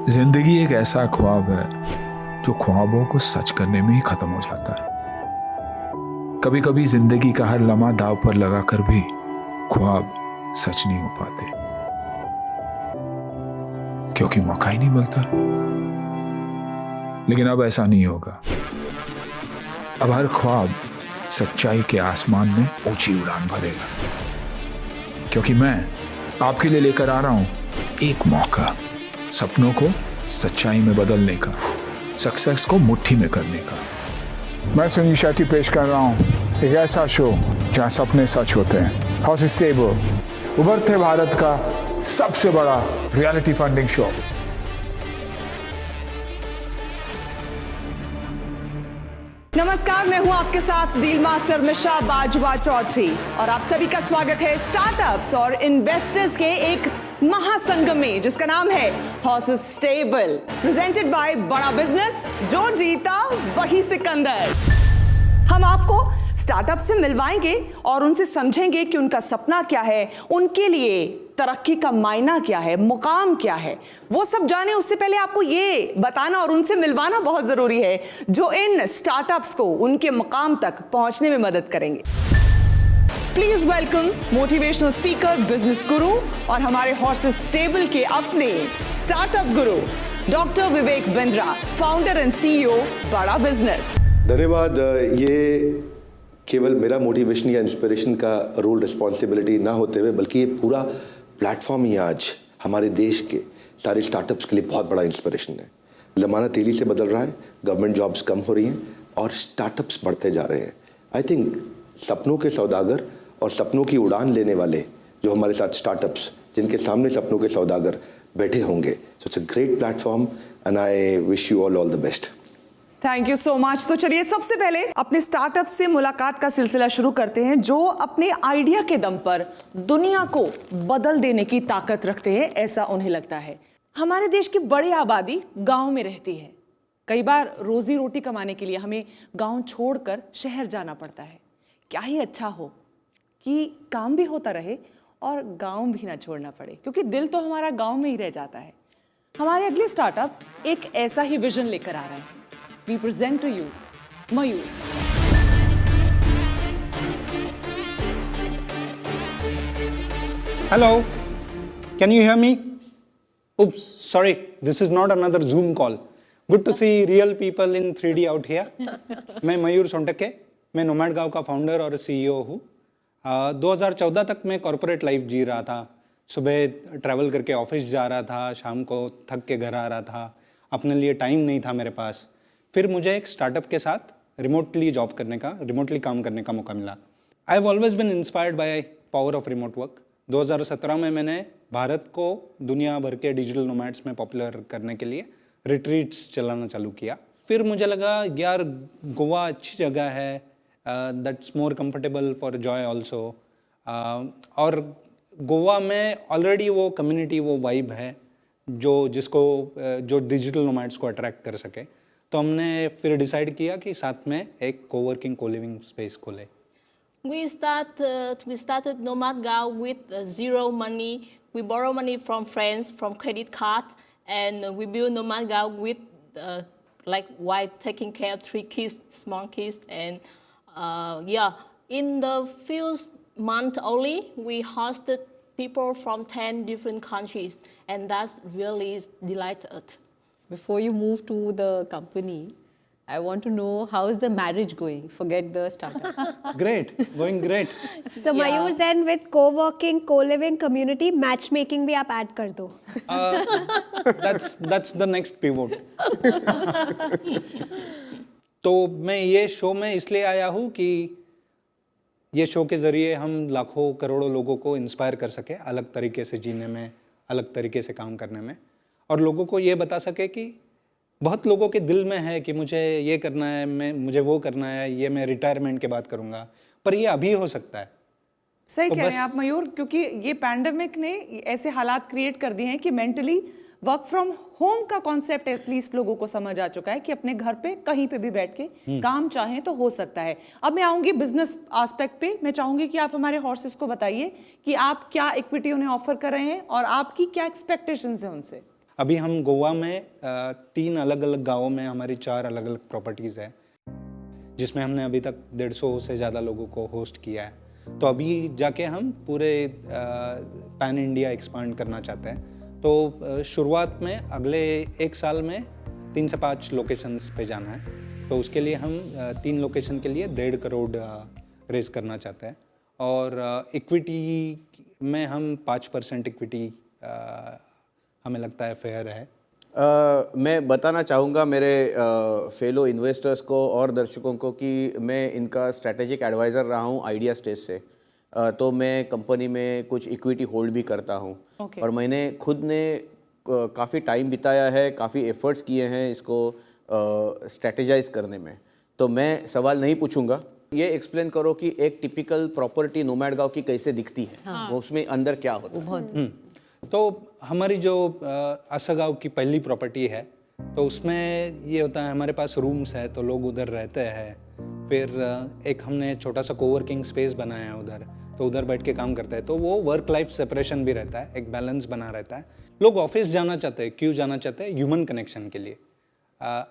जिंदगी एक ऐसा ख्वाब है जो ख्वाबों को सच करने में ही खत्म हो जाता है। कभी कभी जिंदगी का हर लम्हा दाव पर लगाकर भी ख्वाब सच नहीं हो पाते, क्योंकि मौका ही नहीं मिलता। लेकिन अब ऐसा नहीं होगा। अब हर ख्वाब सच्चाई के आसमान में ऊंची उड़ान भरेगा, क्योंकि मैं आपके लिए लेकर आ रहा हूं एक मौका, सपनों को सच्चाई में बदलने का, सक्सेस को मुट्ठी में करने का। मैं सुनील शेट्टी पेश कर रहा हूं एक ऐसा शो जहां सपने सच होते हैं। हाउस स्टेबल, उभरते भारत का सबसे बड़ा रियलिटी फंडिंग शो। नमस्कार, मैं हूं आपके साथ डील मास्टर मिशा बाजवा चौधरी और आप सभी का स्वागत है स्टार्टअप्स और इन्वेस्टर्स के एक महासंगम में जिसका नाम है हाउस स्टेबल, प्रेजेंटेड बाय बड़ा बिजनेस। जो जीता वही सिकंदर। हम आपको स्टार्टअप से मिलवाएंगे और उनसे समझेंगे कि उनका सपना क्या है, उनके लिए तरक्की का मायना क्या है, मुकाम क्या है, वो सब जाने। उससे पहले आपको ये बताना और उनसे मिलवाना बहुत जरूरी है जो इन स्टार्टअप्स को उनके मुकाम तक पहुंचने में मदद करेंगे। Please welcome motivational speaker, business गुरु और हमारे हॉर्सेस स्टेबल के अपने startup Guru doctor Vivek Bindra, founder and CEO बड़ा बिजनेस। धन्यवाद। ये केवल मेरा मोटिवेशन या इंस्पिरेशन का रोल रिस्पॉन्सिबिलिटी ना होते हुए, बल्कि ये पूरा प्लेटफॉर्म ही आज हमारे देश के सारे स्टार्टअप्स के लिए बहुत बड़ा इंस्पिरेशन है। ज़माना तेज़ी से बदल रहा है, गवर्नमेंट जॉब्स कम हो रही हैं और स्टार्टअप्स बढ़ते जा रहे हैं। आई थिंक सपनों के सौदागर और सपनों की उड़ान लेने वाले जो हमारे साथ स्टार्टअप्स, जिनके सामने सपनों के सौदागर बैठे होंगे, सो it's a great platform and I wish you all the best. Thank you so much. तो चलिए सबसे पहले अपने स्टार्टअप से मुलाकात का सिलसिला शुरू करते हैं जो अपने आइडिया के दम पर दुनिया को बदल देने की ताकत रखते हैं, ऐसा उन्हें लगता है। हमारे देश की बड़ी आबादी गांव में रहती है। कई बार रोजी रोटी कमाने के लिए हमें गांव छोड़कर शहर जाना पड़ता है। क्या ही अच्छा हो कि काम भी होता रहे और गांव भी ना छोड़ना पड़े, क्योंकि दिल तो हमारा गांव में ही रह जाता है। हमारे अगले स्टार्टअप एक ऐसा ही विजन लेकर आ रहे हैं। We present to you Mayur. Hello, can you hear me? Oops, sorry, this is not another Zoom call. Good to see real people in 3D out here. मैं मयूर सोनटके, मैं नोमैड गाँव का फाउंडर और सीईओ हूँ। 2014 तक मैं कॉर्पोरेट लाइफ जी रहा था। सुबह ट्रैवल करके ऑफिस जा रहा था, शाम को थक के घर आ रहा था। अपने लिए टाइम नहीं था मेरे पास। फिर मुझे एक स्टार्टअप के साथ रिमोटली काम करने का मौका मिला। I have always been inspired by power of remote work. 2017 में मैंने भारत को दुनिया भर के डिजिटल नोमैड्स में पॉपुलर करने के लिए रिट्रीट्स चलाना चालू किया। फिर मुझे लगा यार गोवा अच्छी जगह है, that's more comfortable for Joy also. और गोवा में ऑलरेडी वो कम्युनिटी, वो वाइब है जो डिजिटल नोमैड्स को अट्रैक्ट कर सके। तो हमने फिर डिसाइड किया कि साथ में एक कोवर्किंग कोलिविंग स्पेस खोले। We started Nomad Gao with zero money. We borrow money from friends, from credit card, and we build Nomad Gao with while taking care of 3 kids, small kids, and in the few months only we hosted people from 10 different countries, and that's really delighted. Before you move to the company, I want to know how is the marriage going? Forget the startup. Great, going great. So Mayur, then with co-working, co-living community, matchmaking भी आप add कर दो. That's the next pivot. तो मैं ये show में इसलिए आया हूँ कि ये शो के ज़रिए हम लाखों करोड़ों लोगों को इंस्पायर कर सके, अलग तरीके से जीने में, अलग तरीके से काम करने में, और लोगों को ये बता सके कि बहुत लोगों के दिल में है कि मुझे ये करना है, मुझे वो करना है, ये मैं रिटायरमेंट के बाद करूँगा, पर ये अभी हो सकता है। सही कह रहे हैं आप मयूर, क्योंकि ये पैंडेमिक ने ऐसे हालात क्रिएट कर दिए हैं कि मेंटली वर्क फ्रॉम होम का कॉन्सेप्ट एटलीस्ट लोगों को समझ आ चुका है कि अपने घर पे कहीं पे भी बैठ के काम चाहें तो हो सकता है। अब मैं आऊंगी बिजनेस एस्पेक्ट पे। मैं चाहूंगी कि आप हमारे हॉर्सेस को बताइए कि आप क्या इक्विटी उन्हें ऑफर कर रहे हैं और आपकी क्या एक्सपेक्टेशंस हैं उनसे। अभी हम गोवा में 3 अलग अलग गाँवों में हमारी 4 अलग अलग प्रॉपर्टीज़ है, जिसमें हमने अभी तक 150 से ज़्यादा लोगों को होस्ट किया है। तो अभी जाके हम पूरे पैन इंडिया एक्सपांड करना चाहते हैं। तो शुरुआत में अगले 1 साल में 3 से 5 लोकेशंस पे जाना है। तो उसके लिए हम 3 लोकेशन के लिए 1.5 करोड़ रेज करना चाहते हैं, और इक्विटी में हम 5% इक्विटी हमें लगता है फेयर है। मैं बताना चाहूँगा मेरे फेलो इन्वेस्टर्स को और दर्शकों को कि मैं इनका स्ट्रैटेजिक एडवाइज़र रहा हूँ आइडिया स्टेज से। तो मैं कंपनी में कुछ इक्विटी होल्ड भी करता हूँ। और मैंने खुद ने काफ़ी टाइम बिताया है, काफ़ी एफर्ट्स किए हैं इसको स्ट्रैटेजाइज करने में। तो मैं सवाल नहीं पूछूंगा, ये एक्सप्लेन करो कि एक टिपिकल प्रॉपर्टी नोमैड गांव की कैसे दिखती है, वो उसमें अंदर क्या होता है। तो हमारी जो आसागांव की पहली प्रॉपर्टी है, तो उसमें ये होता है हमारे पास रूम्स है तो लोग उधर रहते हैं। फिर एक हमने छोटा सा कोवर्किंग स्पेस बनाया है उधर, तो उधर बैठ के काम करते हैं। तो वो वर्क लाइफ सेपरेशन भी रहता है, एक बैलेंस बना रहता है। लोग ऑफिस जाना चाहते हैं, क्यों जाना चाहते हैं? ह्यूमन कनेक्शन के लिए।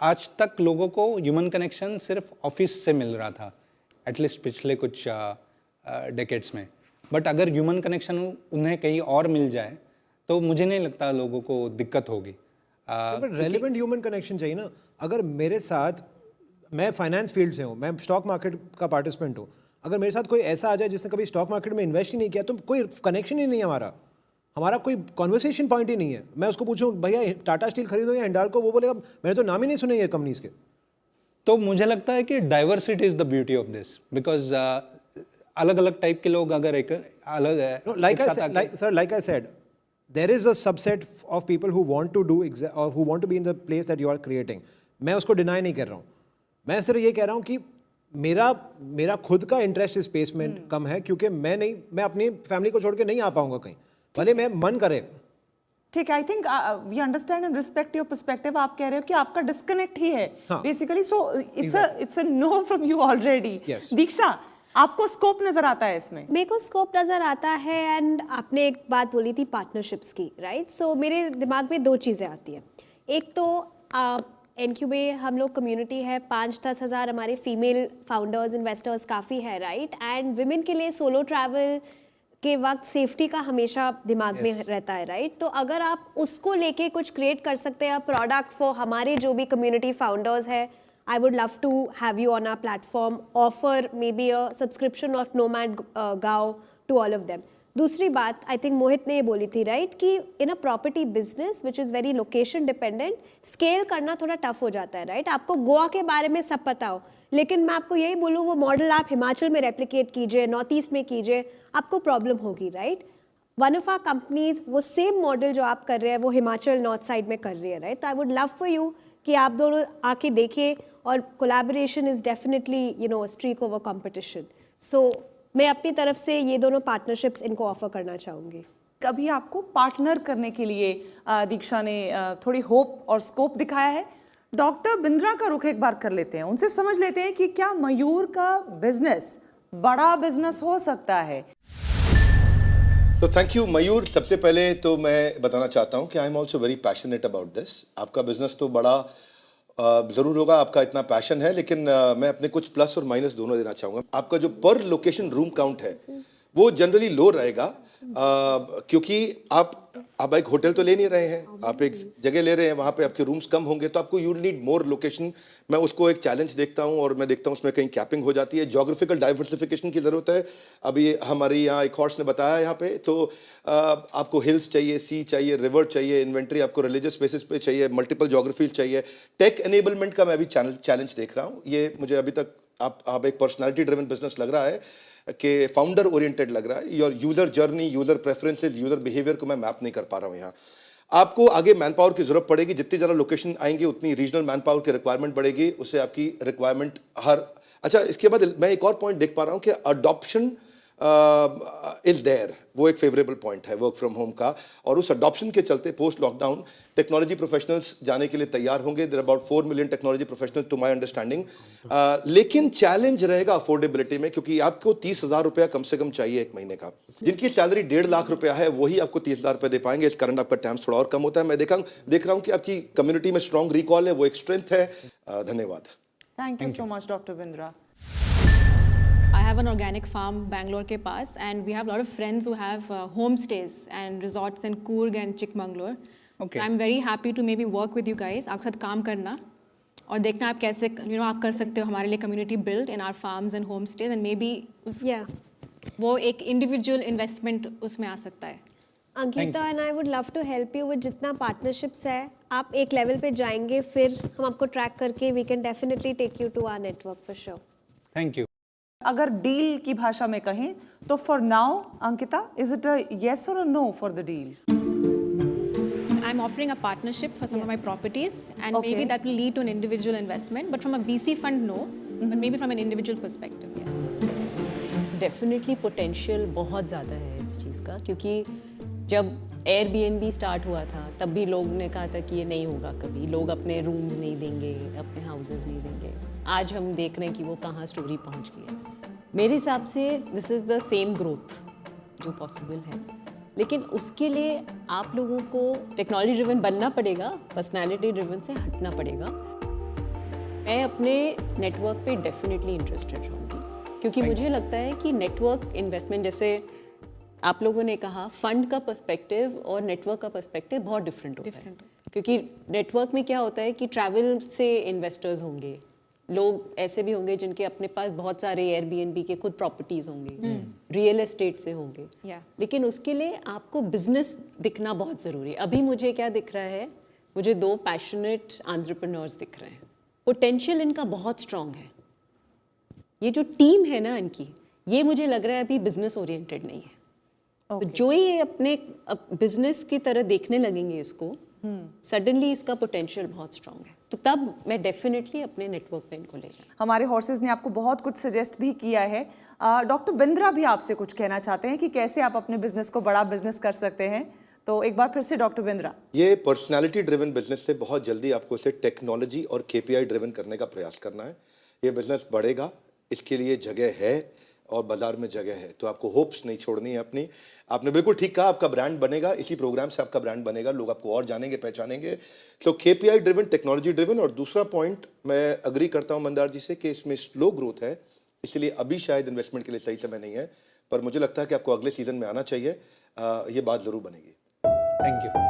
आज तक लोगों को ह्यूमन कनेक्शन सिर्फ ऑफिस से मिल रहा था, एटलीस्ट पिछले कुछ डेकेड्स में। बट अगर ह्यूमन कनेक्शन उन्हें कहीं और मिल जाए तो मुझे नहीं लगता लोगों को दिक्कत होगी। बट रेलिवेंट ह्यूमन कनेक्शन चाहिए ना। अगर मेरे साथ, मैं फाइनेंस फील्ड से हूँ, मैं स्टॉक मार्केट का पार्टिसिपेंट हूँ, अगर मेरे साथ कोई ऐसा आ जाए जिसने कभी स्टॉक मार्केट में इन्वेस्ट ही नहीं किया, तो कोई कनेक्शन ही नहीं है हमारा कोई कॉन्वर्सेशन पॉइंट ही नहीं है। मैं उसको पूछूं भैया टाटा स्टील खरीदो या हिंडाल्को, वो बोलेगा मैंने तो नाम ही नहीं सुने ये कंपनीज के। तो मुझे लगता है कि diversity is the beauty of this, because अलग अलग टाइप के लोग अगर एक अलग है, like I said, there is a subset of people who want to do or who want to be in the place that you are creating. मैं उसको डिनाई नहीं कर रहा हूँ, मैं सिर्फ ये कह रहा हूँ कि मेरा खुद का इंटरेस्ट इस स्पेस में कम है, क्योंकि मैं अपनी फैमिली को छोड़ के नहीं आ पाऊंगा कहीं, भले मैं मन करे। ठीक है, I think we understand and respect your perspective. आप कह रहे हो कि आपका डिस्कनेक्ट ही है basically, so it's a no from you already. Diksha, आपको स्कोप नजर आता है इसमें? मेरे को स्कोप नज़र आता है, एंड आपने एक बात बोली थी पार्टनरशिप्स की, राइट? सो मेरे दिमाग में 2 चीज़ें आती हैं। एक तो NQ में हम लोग कम्युनिटी है, 5-10 हज़ार हमारे फीमेल फाउंडर्स इन्वेस्टर्स काफ़ी है, राइट? एंड विमेन के लिए सोलो ट्रैवल के वक्त सेफ्टी का हमेशा दिमाग में रहता है, राइट? तो अगर आप उसको लेके कुछ क्रिएट कर सकते हैं प्रोडक्ट फॉर हमारे जो भी कम्युनिटी फाउंडर्स है, I would love to have you on our platform, offer maybe a subscription of Nomad Gao to all of them. दूसरी बात आई थिंक मोहित ने ये बोली थी, राइट, कि इन a property business which is very location dependent, scale करना थोड़ा tough हो जाता है, राइट? आपको गोवा के बारे में सब पता हो, लेकिन मैं आपको यही बोलूँ वो मॉडल आप हिमाचल में रेप्लिकेट कीजिए, नॉर्थ ईस्ट में कीजिए, आपको प्रॉब्लम होगी, right? One of our companies वो सेम मॉडल जो आप कर रहे हैं वो हिमाचल नॉर्थ साइड में कर रही है, राइट? तो I would love for you कि आप दोनों आके देखिए, और collaboration is definitely streak over competition. So मैं अपनी तरफ से ये दोनों पार्टनरशिप्स इनको ऑफर करना चाहूँगी। कभी आपको पार्टनर करने के लिए दीक्षा ने थोड़ी होप और स्कोप दिखाया है। डॉक्टर बिंद्रा का रुख एक बार कर लेते हैं, उनसे समझ लेते हैं कि क्या मयूर का बिजनेस बड़ा बिजनेस हो सकता है। तो थैंक यू मयूर। सबसे पहले तो मैं बताना चाहता हूँ कि I am also very passionate about this. आपका बिजनेस तो बड़ा ज़रूर होगा, आपका इतना पैशन है, लेकिन मैं अपने कुछ प्लस और माइनस दोनों देना चाहूँगा। आपका जो पर लोकेशन रूम काउंट है वो जनरली लो रहेगा, क्योंकि आप एक होटल तो ले नहीं रहे हैं, आप एक जगह ले रहे हैं, वहाँ पे आपके रूम्स कम होंगे, तो आपको यू नीड मोर लोकेशन। मैं उसको एक चैलेंज देखता हूँ, और मैं देखता हूँ उसमें कहीं कैपिंग हो जाती है। जोग्राफिकल डाइवर्सिफिकेशन की ज़रूरत है। अभी हमारी यहाँ एक हॉर्स ने बताया यहाँ पे, तो आपको हिल्स चाहिए, सी चाहिए, रिवर चाहिए, इन्वेंट्री आपको रिलीजियस बेसिस पे चाहिए, मल्टीपल जोग्राफीज चाहिए। टेक एनेबलमेंट का मैं अभी चैलेंज देख रहा हूँ। ये मुझे अभी तक आप एक पर्सनैलिटी ड्रिवन बिजनेस लग रहा है कि फाउंडर ओरिएंटेड लग रहा है। Your user journey, user preferences, user behaviour को मैं मैप नहीं कर पा रहा हूँ यहाँ। आपको आगे मैन पावर की जरूरत पड़ेगी, जितनी ज़्यादा लोकेशन आएंगी उतनी रीजनल मैन पावर की रिक्वायरमेंट बढ़ेगी, उससे आपकी रिक्वायरमेंट अच्छा, इसके बाद मैं एक और पॉइंट देख पा रहा हूँ कि अडॉप्शन इज देयर, वो एक फेवरेबल पॉइंट है वर्क फ्रॉम होम का, और उस अडॉप्शन के चलते पोस्ट लॉकडाउन टेक्नोलॉजी प्रोफेशनल्स जाने के लिए तैयार होंगे. There about 4 million technology professionals to my understanding. लेकिन चैलेंज रहेगा अफोर्डेबिलिटी में, क्योंकि आपको 30,000 रुपया कम से कम चाहिए एक महीने का. जिनकी सैलरी 1.5 लाख रुपया है वही आपको 30,000 रुपये दे पाएंगे. इस करंट आपका टैम्स थोड़ा और कम होता है. मैं देख रहा हूँ कि आपकी कम्युनिटी में स्ट्रॉन्ग रिकॉल है, वो एक स्ट्रेंथ है. धन्यवाद. Thank you so much doctor Bindra. I have an organic farm Bangalore के पास, and we have a lot of friends who have homestays and resorts in Coorg and Chikmagalur. Okay. So I'm very happy to maybe work with you guys. आपके साथ काम करना और देखना आप कैसे आप कर सकते हो हमारे लिए community build in our farms and homestays, and maybe वो एक individual investment उसमें आ सकता है. Ankita and I would love to help you with जितना पार्टनरशिप्स है. आप एक लेवल पे जाएंगे, फिर हम आपको ट्रैक करके we can definitely take you to our network for sure. Thank you. अगर डील की भाषा में कहें तो for now Ankita, is it a yes और a no for the deal? I'm offering a partnership for some of my properties, and Okay. maybe that will lead to an individual investment, but from a VC fund, no, but maybe from an individual perspective, yeah. Definitely potential बहुत ज़्यादा है इस चीज़ का, क्योंकि जब Airbnb start हुआ था तब भी लोग ने कहा था कि ये नहीं होगा कभी, लोग अपने रूम्स नहीं देंगे, अपने हाउसेस नहीं देंगे. आज हम देख रहे हैं कि वो कहाँ स्टोरी पहुँच गई है. मेरे हिसाब से this is the same growth जो पॉसिबल है, लेकिन उसके लिए आप लोगों को टेक्नोलॉजी ड्रिवन बनना पड़ेगा, पर्सनैलिटी ड्रिवन से हटना पड़ेगा. मैं अपने नेटवर्क पे डेफिनेटली इंटरेस्टेड रहूँगी, क्योंकि मुझे लगता है कि नेटवर्क इन्वेस्टमेंट, जैसे आप लोगों ने कहा, फंड का पर्सपेक्टिव और नेटवर्क का पर्सपेक्टिव बहुत डिफरेंट होता है. क्योंकि नेटवर्क में क्या होता है कि ट्रैवल से इन्वेस्टर्स होंगे, लोग ऐसे भी होंगे जिनके अपने पास बहुत सारे एयरबीएनबी के खुद प्रॉपर्टीज होंगे, रियल एस्टेट से होंगे. लेकिन उसके लिए आपको बिजनेस दिखना बहुत ज़रूरी है. अभी मुझे क्या दिख रहा है, मुझे 2 पैशनेट एंटरप्रेन्योर्स दिख रहे हैं. पोटेंशियल इनका बहुत स्ट्रॉन्ग है. ये जो टीम है ना इनकी, ये मुझे लग रहा है अभी बिजनेस ओरिएंटेड नहीं है. तो जो ये अपने बिजनेस की तरह देखने लगेंगे इसको, सडनली इसका पोटेंशियल बहुत स्ट्रॉन्ग है. तो तब मैं डेफिनेटली अपने नेटवर्क पे इनको ले जाऊँ. हमारे हॉर्सेस ने आपको बहुत कुछ सजेस्ट भी किया है. डॉक्टर बिंद्रा भी आपसे कुछ कहना चाहते हैं कि कैसे आप अपने बिजनेस को बड़ा बिजनेस कर सकते हैं. तो एक बार फिर से डॉक्टर बिंद्रा. ये पर्सनालिटी ड्रिवन बिजनेस से बहुत जल्दी आपको इसे टेक्नोलॉजी और केपीआई ड्रिवन करने का प्रयास करना है. ये बिजनेस बढ़ेगा, इसके लिए जगह है और बाजार में जगह है. तो आपको होप्स नहीं छोड़नी है अपनी. आपने बिल्कुल ठीक कहा, आपका ब्रांड बनेगा, इसी प्रोग्राम से आपका ब्रांड बनेगा, लोग आपको और जानेंगे, पहचानेंगे. तो केपीआई ड्रिवन, टेक्नोलॉजी ड्रिवन. और दूसरा पॉइंट मैं अग्री करता हूं मंदार जी से कि इसमें स्लो ग्रोथ है, इसलिए अभी शायद इन्वेस्टमेंट के लिए सही समय नहीं है. पर मुझे लगता है कि आपको अगले सीजन में आना चाहिए. ये बात जरूर बनेगी. Thank you.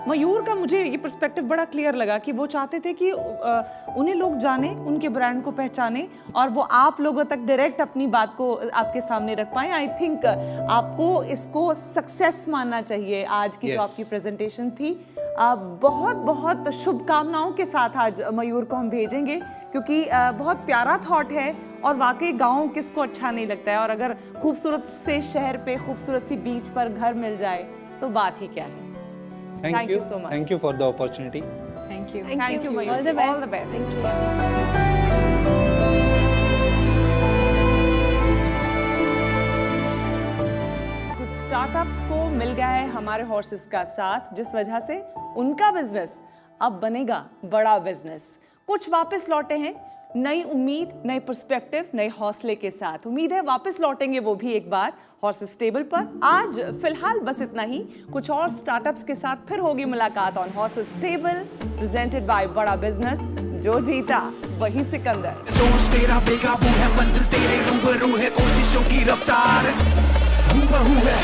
मयूर का मुझे ये पर्सपेक्टिव बड़ा क्लियर लगा कि वो चाहते थे कि उन्हें लोग जाने, उनके ब्रांड को पहचाने और वो आप लोगों तक डायरेक्ट अपनी बात को आपके सामने रख पाए. आई थिंक आपको इसको सक्सेस मानना चाहिए. आज की जो आपकी प्रेजेंटेशन थी, बहुत बहुत शुभकामनाओं के साथ आज मयूर को हम भेजेंगे, क्योंकि बहुत प्यारा थॉट है और वाकई गाँव किसको अच्छा नहीं लगता है. और अगर खूबसूरत से शहर पे खूबसूरत सी बीच पर घर मिल जाए तो बात ही क्या है. Thank you so much. Thank you for the opportunity. Thank you. Thank you, Mayur. All the best. All the best. Thank you. कुछ स्टार्टअप्स को मिल गया है हमारे हॉर्सेस का साथ, जिस वजह से उनका बिजनेस अब बनेगा बड़ा बिजनेस. कुछ वापस लौटे हैं, नई उम्मीद, नए पर्सपेक्टिव, नए हौसले के साथ. उम्मीद है वापस लौटेंगे वो भी एक बार हॉर्सेस टेबल पर. आज फिलहाल बस इतना ही. कुछ और स्टार्टअप्स के साथ फिर होगी मुलाकात on horses table, presented by बड़ा बिजनेस. जो जीता वही सिकंदर. दोस्त तेरा बेकाबू है, मंजिल तेरे रूबरू है, कोशिशों की रफ्तार हूबहू है.